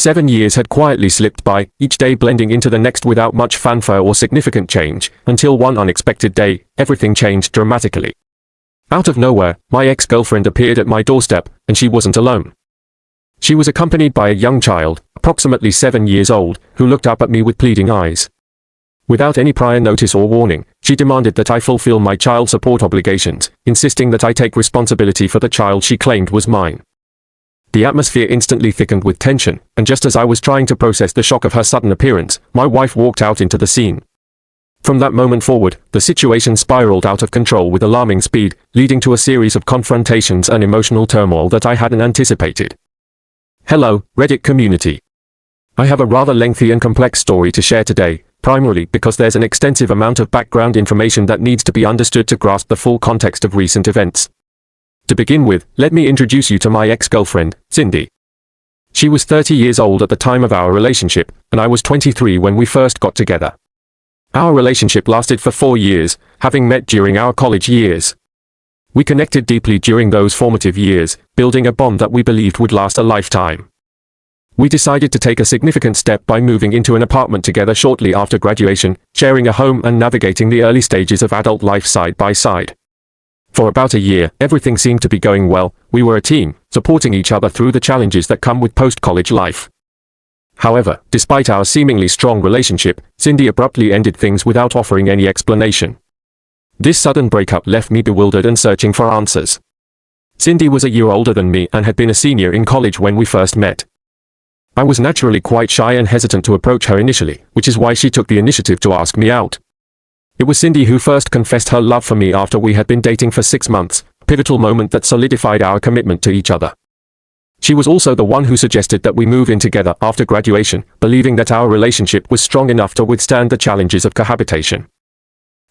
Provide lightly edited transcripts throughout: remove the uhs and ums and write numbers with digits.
7 years had quietly slipped by, each day blending into the next without much fanfare or significant change, until one unexpected day, everything changed dramatically. Out of nowhere, my ex-girlfriend appeared at my doorstep, and she wasn't alone. She was accompanied by a young child, approximately 7 years old, who looked up at me with pleading eyes. Without any prior notice or warning, she demanded that I fulfill my child support obligations, insisting that I take responsibility for the child she claimed was mine. The atmosphere instantly thickened with tension, and just as I was trying to process the shock of her sudden appearance, my wife walked out into the scene. From that moment forward, the situation spiraled out of control with alarming speed, leading to a series of confrontations and emotional turmoil that I hadn't anticipated. Hello, Reddit community. I have a rather lengthy and complex story to share today, primarily because there's an extensive amount of background information that needs to be understood to grasp the full context of recent events. To begin with, let me introduce you to my ex-girlfriend, Cindy. She was 30 years old at the time of our relationship, and I was 23 when we first got together. Our relationship lasted for 4 years, having met during our college years. We connected deeply during those formative years, building a bond that we believed would last a lifetime. We decided to take a significant step by moving into an apartment together shortly after graduation, sharing a home and navigating the early stages of adult life side by side. For about a year, everything seemed to be going well. We were a team, supporting each other through the challenges that come with post-college life. However, despite our seemingly strong relationship, Cindy abruptly ended things without offering any explanation. This sudden breakup left me bewildered and searching for answers. Cindy was a year older than me and had been a senior in college when we first met. I was naturally quite shy and hesitant to approach her initially, which is why she took the initiative to ask me out. It was Cindy who first confessed her love for me after we had been dating for 6 months, a pivotal moment that solidified our commitment to each other. She was also the one who suggested that we move in together after graduation, believing that our relationship was strong enough to withstand the challenges of cohabitation.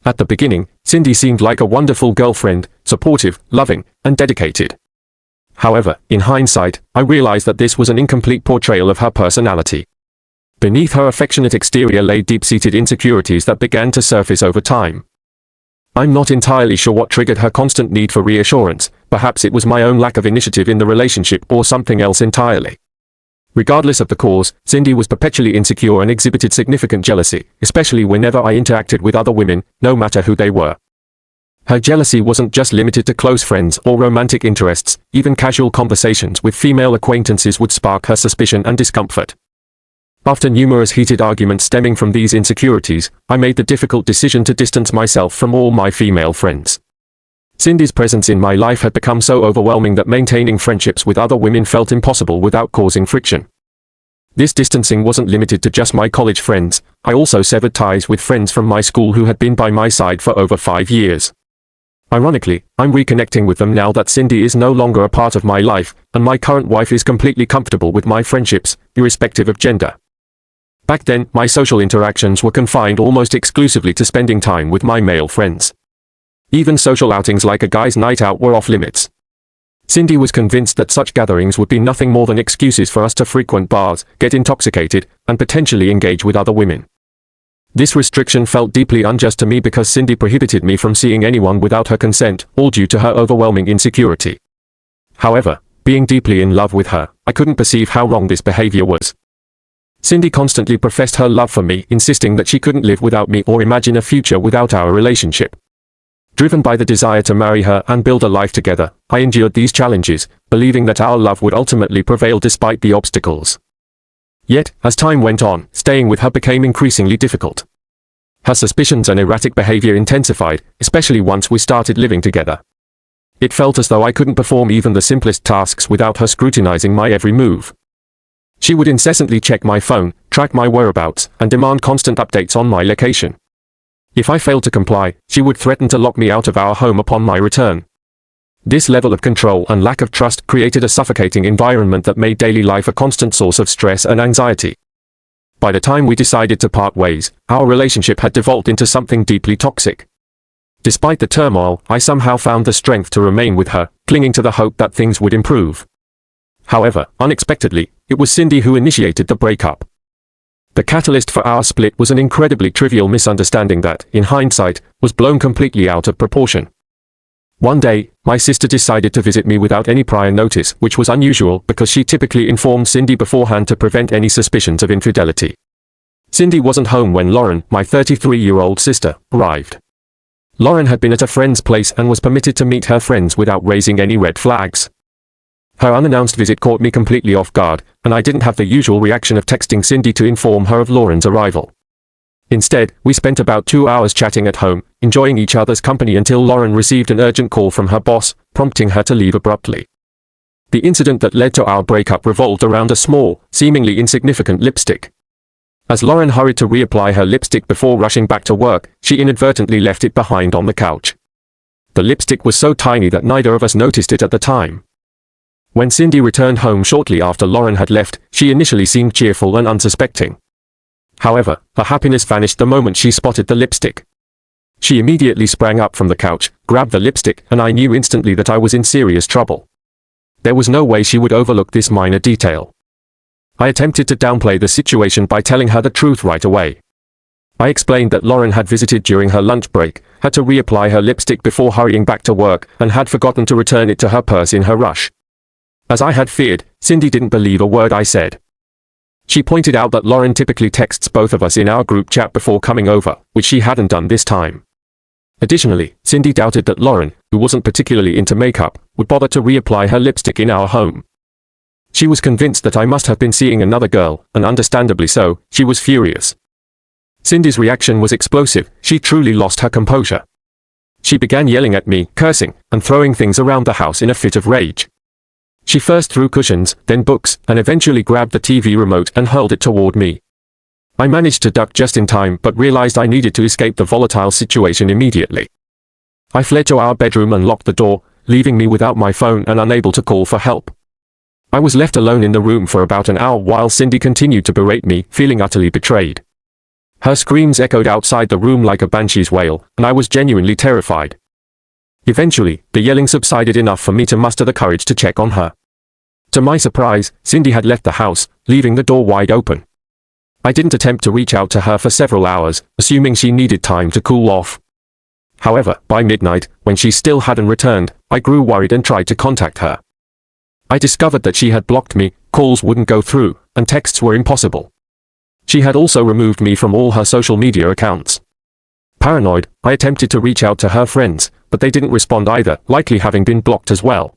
At the beginning, Cindy seemed like a wonderful girlfriend, supportive, loving, and dedicated. However, in hindsight, I realized that this was an incomplete portrayal of her personality. Beneath her affectionate exterior lay deep-seated insecurities that began to surface over time. I'm not entirely sure what triggered her constant need for reassurance. Perhaps it was my own lack of initiative in the relationship or something else entirely. Regardless of the cause, Cindy was perpetually insecure and exhibited significant jealousy, especially whenever I interacted with other women, no matter who they were. Her jealousy wasn't just limited to close friends or romantic interests. Even casual conversations with female acquaintances would spark her suspicion and discomfort. After numerous heated arguments stemming from these insecurities, I made the difficult decision to distance myself from all my female friends. Cindy's presence in my life had become so overwhelming that maintaining friendships with other women felt impossible without causing friction. This distancing wasn't limited to just my college friends. I also severed ties with friends from my school who had been by my side for over 5 years. Ironically, I'm reconnecting with them now that Cindy is no longer a part of my life, and my current wife is completely comfortable with my friendships, irrespective of gender. Back then, my social interactions were confined almost exclusively to spending time with my male friends. Even social outings like a guy's night out were off limits. Cindy was convinced that such gatherings would be nothing more than excuses for us to frequent bars, get intoxicated, and potentially engage with other women. This restriction felt deeply unjust to me because Cindy prohibited me from seeing anyone without her consent, all due to her overwhelming insecurity. However, being deeply in love with her, I couldn't perceive how wrong this behavior was. Cindy constantly professed her love for me, insisting that she couldn't live without me or imagine a future without our relationship. Driven by the desire to marry her and build a life together, I endured these challenges, believing that our love would ultimately prevail despite the obstacles. Yet, as time went on, staying with her became increasingly difficult. Her suspicions and erratic behavior intensified, especially once we started living together. It felt as though I couldn't perform even the simplest tasks without her scrutinizing my every move. She would incessantly check my phone, track my whereabouts, and demand constant updates on my location. If I failed to comply, she would threaten to lock me out of our home upon my return. This level of control and lack of trust created a suffocating environment that made daily life a constant source of stress and anxiety. By the time we decided to part ways, our relationship had devolved into something deeply toxic. Despite the turmoil, I somehow found the strength to remain with her, clinging to the hope that things would improve. However, unexpectedly, it was Cindy who initiated the breakup. The catalyst for our split was an incredibly trivial misunderstanding that, in hindsight, was blown completely out of proportion. One day, my sister decided to visit me without any prior notice, which was unusual because she typically informed Cindy beforehand to prevent any suspicions of infidelity. Cindy wasn't home when Lauren, my 33-year-old sister, arrived. Lauren had been at a friend's place and was permitted to meet her friends without raising any red flags. Her unannounced visit caught me completely off guard, and I didn't have the usual reaction of texting Cindy to inform her of Lauren's arrival. Instead, we spent about 2 hours chatting at home, enjoying each other's company until Lauren received an urgent call from her boss, prompting her to leave abruptly. The incident that led to our breakup revolved around a small, seemingly insignificant lipstick. As Lauren hurried to reapply her lipstick before rushing back to work, she inadvertently left it behind on the couch. The lipstick was so tiny that neither of us noticed it at the time. When Cindy returned home shortly after Lauren had left, she initially seemed cheerful and unsuspecting. However, her happiness vanished the moment she spotted the lipstick. She immediately sprang up from the couch, grabbed the lipstick, and I knew instantly that I was in serious trouble. There was no way she would overlook this minor detail. I attempted to downplay the situation by telling her the truth right away. I explained that Lauren had visited during her lunch break, had to reapply her lipstick before hurrying back to work, and had forgotten to return it to her purse in her rush. As I had feared, Cindy didn't believe a word I said. She pointed out that Lauren typically texts both of us in our group chat before coming over, which she hadn't done this time. Additionally, Cindy doubted that Lauren, who wasn't particularly into makeup, would bother to reapply her lipstick in our home. She was convinced that I must have been seeing another girl, and understandably so, she was furious. Cindy's reaction was explosive. She truly lost her composure. She began yelling at me, cursing, and throwing things around the house in a fit of rage. She first threw cushions, then books, and eventually grabbed the TV remote and hurled it toward me. I managed to duck just in time but realized I needed to escape the volatile situation immediately. I fled to our bedroom and locked the door, leaving me without my phone and unable to call for help. I was left alone in the room for about an hour while Cindy continued to berate me, feeling utterly betrayed. Her screams echoed outside the room like a banshee's wail, and I was genuinely terrified. Eventually, the yelling subsided enough for me to muster the courage to check on her. To my surprise, Cindy had left the house, leaving the door wide open. I didn't attempt to reach out to her for several hours, assuming she needed time to cool off. However, by midnight, when she still hadn't returned, I grew worried and tried to contact her. I discovered that she had blocked me, calls wouldn't go through, and texts were impossible. She had also removed me from all her social media accounts. Paranoid, I attempted to reach out to her friends, but they didn't respond either, likely having been blocked as well.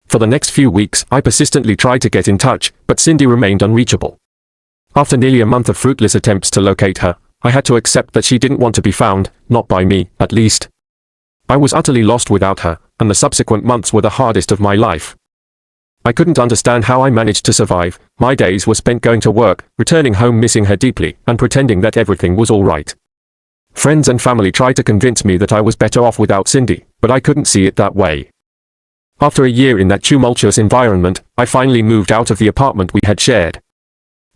For the next few weeks, I persistently tried to get in touch, but Cindy remained unreachable. After nearly a month of fruitless attempts to locate her, I had to accept that she didn't want to be found, not by me, at least. I was utterly lost without her, and the subsequent months were the hardest of my life. I couldn't understand how I managed to survive. My days were spent going to work, returning home missing her deeply, and pretending that everything was all right. Friends and family tried to convince me that I was better off without Cindy, but I couldn't see it that way. After a year in that tumultuous environment, I finally moved out of the apartment we had shared.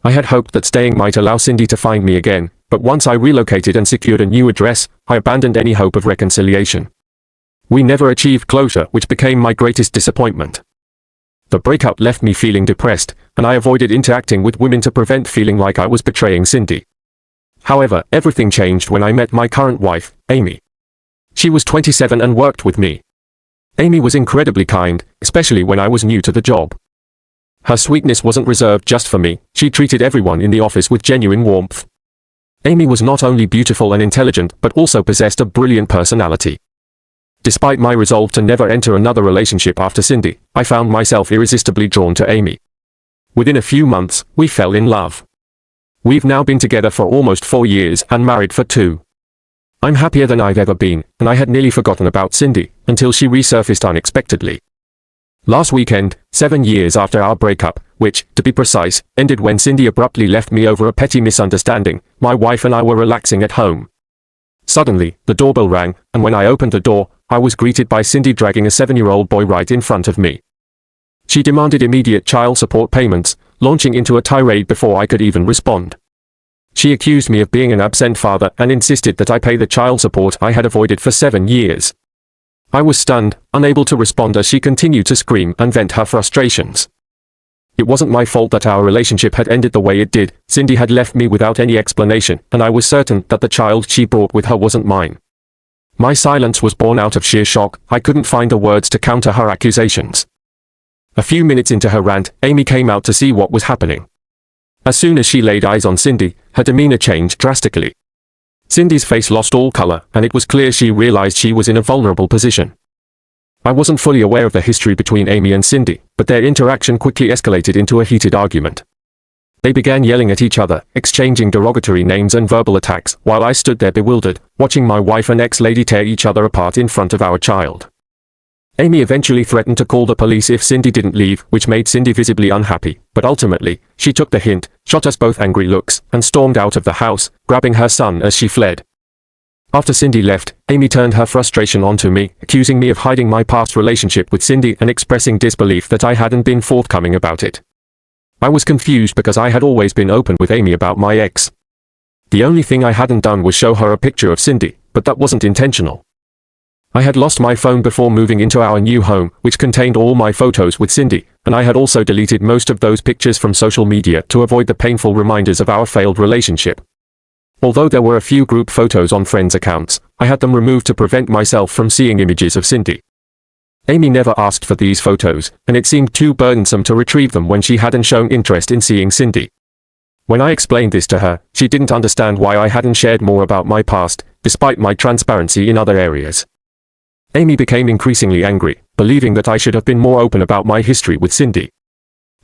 I had hoped that staying might allow Cindy to find me again, but once I relocated and secured a new address, I abandoned any hope of reconciliation. We never achieved closure, which became my greatest disappointment. The breakup left me feeling depressed, and I avoided interacting with women to prevent feeling like I was betraying Cindy. However, everything changed when I met my current wife, Amy. She was 27 and worked with me. Amy was incredibly kind, especially when I was new to the job. Her sweetness wasn't reserved just for me, she treated everyone in the office with genuine warmth. Amy was not only beautiful and intelligent but also possessed a brilliant personality. Despite my resolve to never enter another relationship after Cindy, I found myself irresistibly drawn to Amy. Within a few months, we fell in love. We've now been together for almost 4 years and married for 2. I'm happier than I've ever been, and I had nearly forgotten about Cindy, until she resurfaced unexpectedly. Last weekend, 7 years after our breakup, which, to be precise, ended when Cindy abruptly left me over a petty misunderstanding, my wife and I were relaxing at home. Suddenly, the doorbell rang, and when I opened the door, I was greeted by Cindy dragging a 7-year-old boy right in front of me. She demanded immediate child support payments, launching into a tirade before I could even respond. She accused me of being an absent father and insisted that I pay the child support I had avoided for 7 years. I was stunned, unable to respond as she continued to scream and vent her frustrations. It wasn't my fault that our relationship had ended the way it did. Cindy had left me without any explanation, and I was certain that the child she brought with her wasn't mine. My silence was born out of sheer shock. I couldn't find the words to counter her accusations. A few minutes into her rant, Amy came out to see what was happening. As soon as she laid eyes on Cindy, her demeanor changed drastically. Cindy's face lost all color, and it was clear she realized she was in a vulnerable position. I wasn't fully aware of the history between Amy and Cindy, but their interaction quickly escalated into a heated argument. They began yelling at each other, exchanging derogatory names and verbal attacks, while I stood there bewildered, watching my wife and ex-lady tear each other apart in front of our child. Amy eventually threatened to call the police if Cindy didn't leave, which made Cindy visibly unhappy, but ultimately, she took the hint, shot us both angry looks, and stormed out of the house, grabbing her son as she fled. After Cindy left, Amy turned her frustration onto me, accusing me of hiding my past relationship with Cindy and expressing disbelief that I hadn't been forthcoming about it. I was confused because I had always been open with Amy about my ex. The only thing I hadn't done was show her a picture of Cindy, but that wasn't intentional. I had lost my phone before moving into our new home, which contained all my photos with Cindy, and I had also deleted most of those pictures from social media to avoid the painful reminders of our failed relationship. Although there were a few group photos on friends' accounts, I had them removed to prevent myself from seeing images of Cindy. Amy never asked for these photos, and it seemed too burdensome to retrieve them when she hadn't shown interest in seeing Cindy. When I explained this to her, she didn't understand why I hadn't shared more about my past, despite my transparency in other areas. Amy became increasingly angry, believing that I should have been more open about my history with Cindy.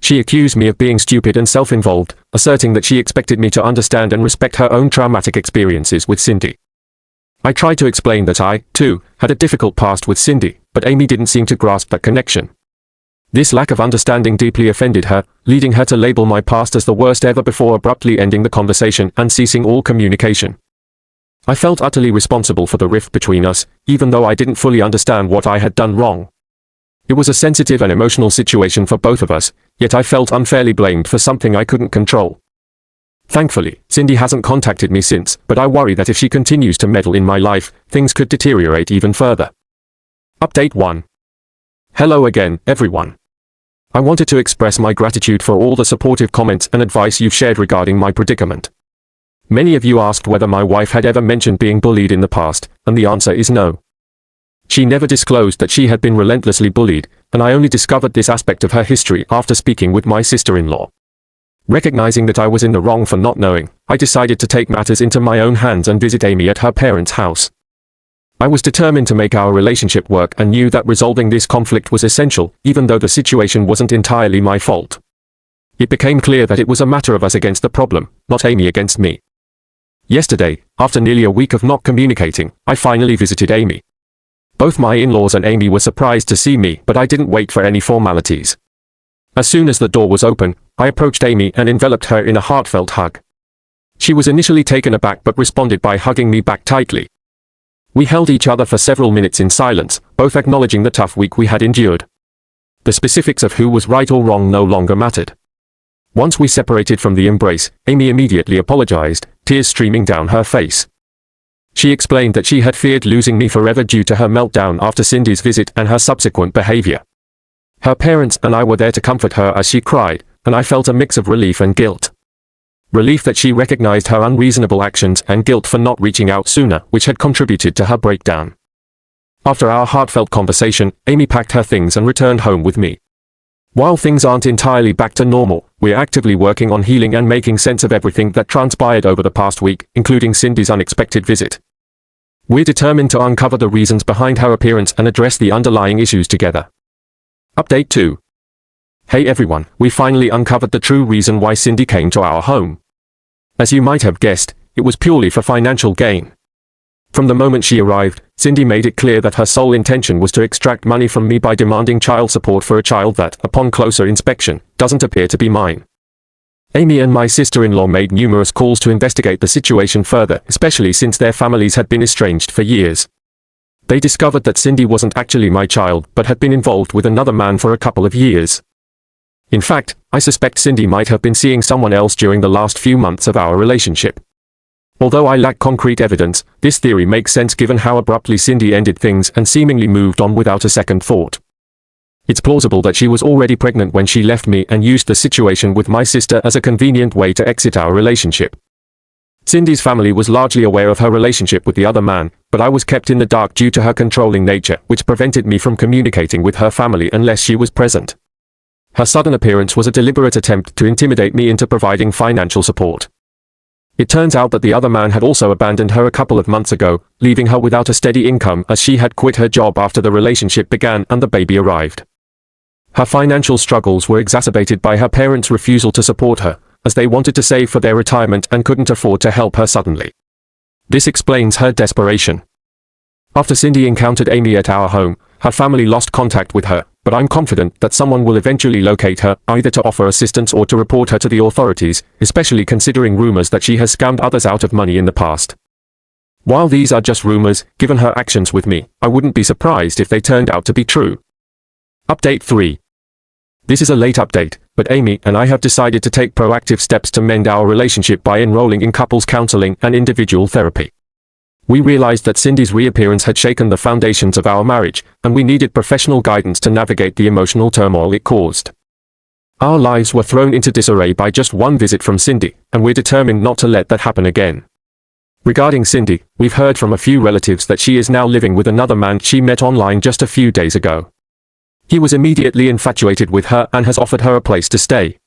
She accused me of being stupid and self-involved, asserting that she expected me to understand and respect her own traumatic experiences with Cindy. I tried to explain that I, too, had a difficult past with Cindy, but Amy didn't seem to grasp that connection. This lack of understanding deeply offended her, leading her to label my past as the worst ever before abruptly ending the conversation and ceasing all communication. I felt utterly responsible for the rift between us, even though I didn't fully understand what I had done wrong. It was a sensitive and emotional situation for both of us, yet I felt unfairly blamed for something I couldn't control. Thankfully, Cindy hasn't contacted me since, but I worry that if she continues to meddle in my life, things could deteriorate even further. Update 1. Hello again, everyone. I wanted to express my gratitude for all the supportive comments and advice you've shared regarding my predicament. Many of you asked whether my wife had ever mentioned being bullied in the past, and the answer is no. She never disclosed that she had been relentlessly bullied, and I only discovered this aspect of her history after speaking with my sister-in-law. Recognizing that I was in the wrong for not knowing, I decided to take matters into my own hands and visit Amy at her parents' house. I was determined to make our relationship work and knew that resolving this conflict was essential, even though the situation wasn't entirely my fault. It became clear that it was a matter of us against the problem, not Amy against me. Yesterday, after nearly a week of not communicating, I finally visited Amy. Both my in-laws and Amy were surprised to see me, but I didn't wait for any formalities. As soon as the door was open, I approached Amy and enveloped her in a heartfelt hug. She was initially taken aback but responded by hugging me back tightly. We held each other for several minutes in silence, both acknowledging the tough week we had endured. The specifics of who was right or wrong no longer mattered. Once we separated from the embrace, Amy immediately apologized, tears streaming down her face. She explained that she had feared losing me forever due to her meltdown after Cindy's visit and her subsequent behavior. Her parents and I were there to comfort her as she cried, and I felt a mix of relief and guilt. Relief that she recognized her unreasonable actions and guilt for not reaching out sooner, which had contributed to her breakdown. After our heartfelt conversation, Amy packed her things and returned home with me. While things aren't entirely back to normal, we're actively working on healing and making sense of everything that transpired over the past week, including Cindy's unexpected visit. We're determined to uncover the reasons behind her appearance and address the underlying issues together. Update 2. Hey everyone, we finally uncovered the true reason why Cindy came to our home. As you might have guessed, it was purely for financial gain. From the moment she arrived, Cindy made it clear that her sole intention was to extract money from me by demanding child support for a child that, upon closer inspection, doesn't appear to be mine. Amy and my sister-in-law made numerous calls to investigate the situation further, especially since their families had been estranged for years. They discovered that Cindy wasn't actually my child but had been involved with another man for a couple of years. In fact, I suspect Cindy might have been seeing someone else during the last few months of our relationship. Although I lack concrete evidence, this theory makes sense given how abruptly Cindy ended things and seemingly moved on without a second thought. It's plausible that she was already pregnant when she left me and used the situation with my sister as a convenient way to exit our relationship. Cindy's family was largely aware of her relationship with the other man, but I was kept in the dark due to her controlling nature, which prevented me from communicating with her family unless she was present. Her sudden appearance was a deliberate attempt to intimidate me into providing financial support. It turns out that the other man had also abandoned her a couple of months ago, leaving her without a steady income as she had quit her job after the relationship began and the baby arrived. Her financial struggles were exacerbated by her parents' refusal to support her, as they wanted to save for their retirement and couldn't afford to help her suddenly. This explains her desperation. After Cindy encountered Amy at our home, her family lost contact with her, but I'm confident that someone will eventually locate her, either to offer assistance or to report her to the authorities, especially considering rumors that she has scammed others out of money in the past. While these are just rumors, given her actions with me, I wouldn't be surprised if they turned out to be true. Update 3. This is a late update, but Amy and I have decided to take proactive steps to mend our relationship by enrolling in couples counseling and individual therapy. We realized that Cindy's reappearance had shaken the foundations of our marriage, and we needed professional guidance to navigate the emotional turmoil it caused. Our lives were thrown into disarray by just one visit from Cindy, and we're determined not to let that happen again. Regarding Cindy, we've heard from a few relatives that she is now living with another man she met online just a few days ago. He was immediately infatuated with her and has offered her a place to stay.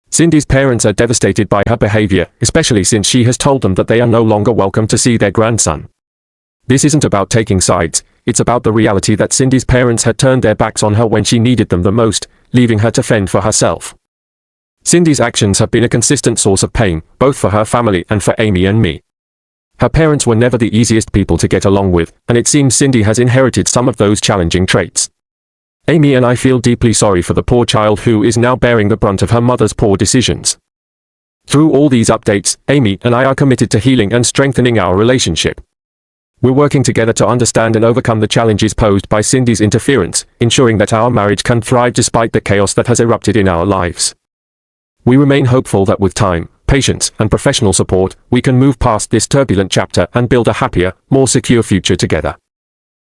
Cindy's parents are devastated by her behavior, especially since she has told them that they are no longer welcome to see their grandson. This isn't about taking sides, it's about the reality that Cindy's parents had turned their backs on her when she needed them the most, leaving her to fend for herself. Cindy's actions have been a consistent source of pain, both for her family and for Amy and me. Her parents were never the easiest people to get along with, and it seems Cindy has inherited some of those challenging traits. Amy and I feel deeply sorry for the poor child who is now bearing the brunt of her mother's poor decisions. Through all these updates, Amy and I are committed to healing and strengthening our relationship. We're working together to understand and overcome the challenges posed by Cindy's interference, ensuring that our marriage can thrive despite the chaos that has erupted in our lives. We remain hopeful that with time, patience, and professional support, we can move past this turbulent chapter and build a happier, more secure future together.